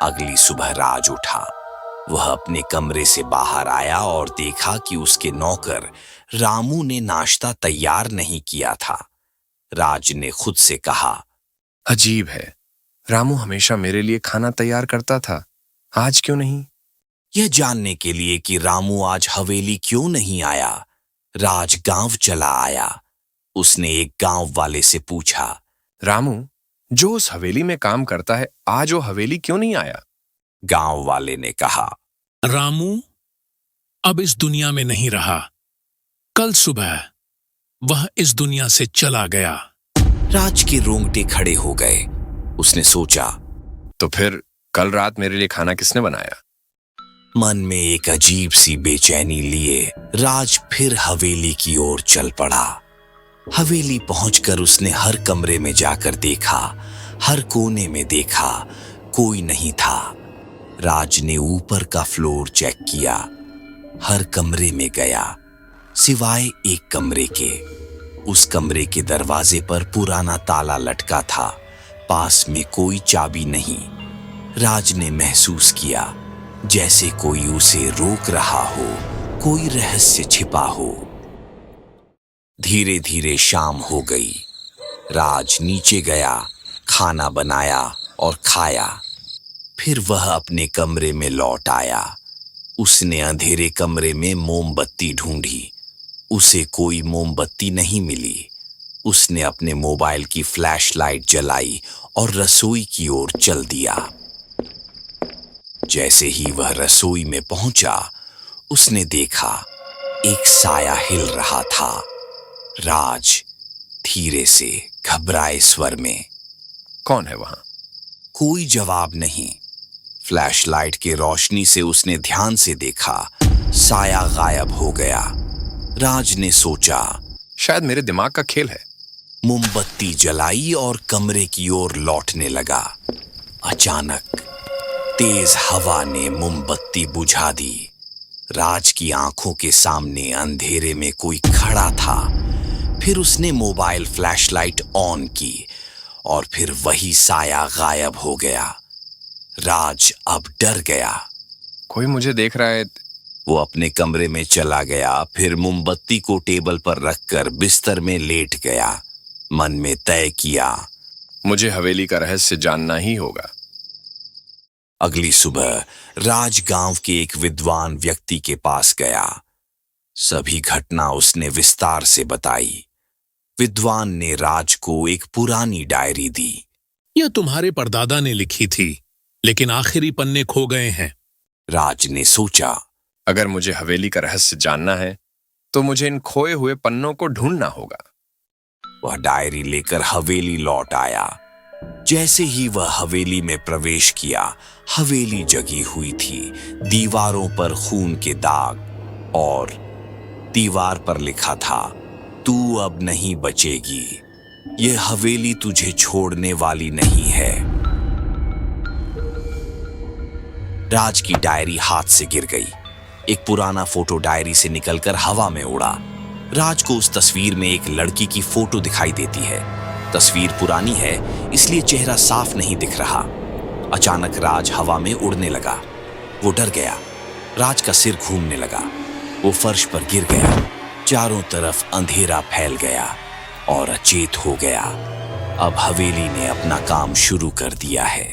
अगली सुबह राज उठा। वह अपने कमरे से बाहर आया और देखा कि उसके नौकर रामू ने नाश्ता तैयार नहीं किया था। राज ने खुद से कहा, अजीब है, रामू हमेशा मेरे लिए खाना तैयार करता था, आज क्यों नहीं? यह जानने के लिए कि रामू आज हवेली क्यों नहीं आया, राज गांव चला आया। उसने एक गांव वाले से पूछा, रामू जो उस हवेली में काम करता है, आज वो हवेली क्यों नहीं आया? गांव वाले ने कहा, रामू अब इस दुनिया में नहीं रहा। कल सुबह वह इस दुनिया से चला गया। राज के रोंगटे खड़े हो गए। उसने सोचा, तो फिर कल रात मेरे लिए खाना किसने बनाया? मन में एक अजीब सी बेचैनी लिए राज फिर हवेली की ओर चल पड़ा। हवेली पहुंचकर उसने हर कमरे में जाकर देखा, हर कोने में देखा, कोई नहीं था। राज ने ऊपर का फ्लोर चेक किया, हर कमरे में गया सिवाय एक कमरे के। उस कमरे के दरवाजे पर पुराना ताला लटका था, पास में कोई चाबी नहीं। राज ने महसूस किया जैसे कोई उसे रोक रहा हो, कोई रहस्य छिपा हो। धीरे धीरे शाम हो गई। राज नीचे गया, खाना बनाया और खाया। फिर वह अपने कमरे में लौट आया। उसने अंधेरे कमरे में मोमबत्ती ढूंढी, उसे कोई मोमबत्ती नहीं मिली। उसने अपने मोबाइल की फ्लैशलाइट जलाई और रसोई की ओर चल दिया। जैसे ही वह रसोई में पहुंचा, उसने देखा एक साया हिल रहा था। राज धीरे से घबराए स्वर में, कौन है वहां? कोई जवाब नहीं। फ्लैशलाइट की रोशनी से उसने ध्यान से देखा, साया गायब हो गया। राज ने सोचा, शायद मेरे दिमाग का खेल है। मोमबत्ती जलाई और कमरे की ओर लौटने लगा। अचानक तेज हवा ने मोमबत्ती बुझा दी। राज की आंखों के सामने अंधेरे में कोई खड़ा था। फिर उसने मोबाइल फ्लैशलाइट ऑन की और फिर वही साया गायब हो गया। राज अब डर गया। कोई मुझे देख रहा है। वो अपने कमरे में चला गया, फिर मोमबत्ती को टेबल पर रखकर बिस्तर में लेट गया। मन में तय किया, मुझे हवेली का रहस्य जानना ही होगा। अगली सुबह राज गांव के एक विद्वान व्यक्ति के पास गया। सभी घटना उसने विस्तार से बताई। विद्वान ने राज को एक पुरानी डायरी दी। यह तुम्हारे परदादा ने लिखी थी, लेकिन आखिरी पन्ने खो गए हैं। राज ने सोचा, अगर मुझे हवेली का रहस्य जानना है तो मुझे इन खोए हुए पन्नों को ढूंढना होगा। वह डायरी लेकर हवेली लौट आया। जैसे ही वह हवेली में प्रवेश किया, हवेली जगी हुई थी। दीवारों पर खून के दाग और दीवार पर लिखा था, तू अब नहीं बचेगी, यह हवेली तुझे छोड़ने वाली नहीं है। राज की डायरी हाथ से गिर गई। एक पुराना फोटो डायरी से निकलकर हवा में उड़ा। राज को उस तस्वीर में एक लड़की की फोटो दिखाई देती है। तस्वीर पुरानी है, इसलिए चेहरा साफ नहीं दिख रहा। अचानक राज हवा में उड़ने लगा। वो डर गया। राज का सिर घूमने लगा। वो फर्श पर गिर गया। चारों तरफ अंधेरा फैल गया और अचेत हो गया। अब हवेली ने अपना काम शुरू कर दिया है।